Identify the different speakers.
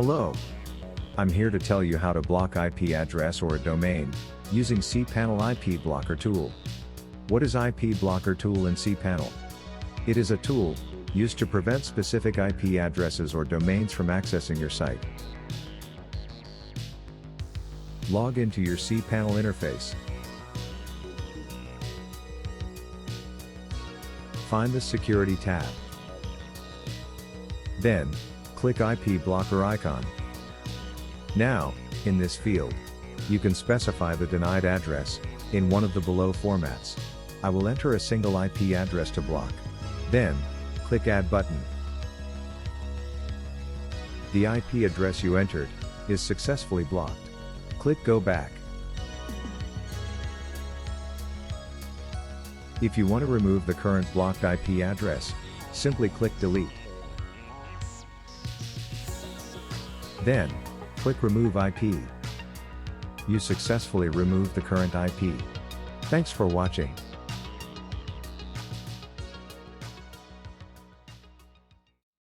Speaker 1: Hello. I'm here to tell you how to block IP address or a domain, using cPanel IP Blocker tool. What is IP Blocker tool in cPanel? It is a tool, used to prevent specific IP addresses or domains from accessing your site. Log into your cPanel interface. Find the Security tab. Then, click IP Blocker icon. Now, in this field, you can specify the denied address, in one of the below formats. I will enter a single IP address to block. Then, click Add button. The IP address you entered, is successfully blocked. Click Go Back. If you want to remove the current blocked IP address, simply click Delete. Then, click Remove IP. You successfully removed the current IP. Thanks for watching.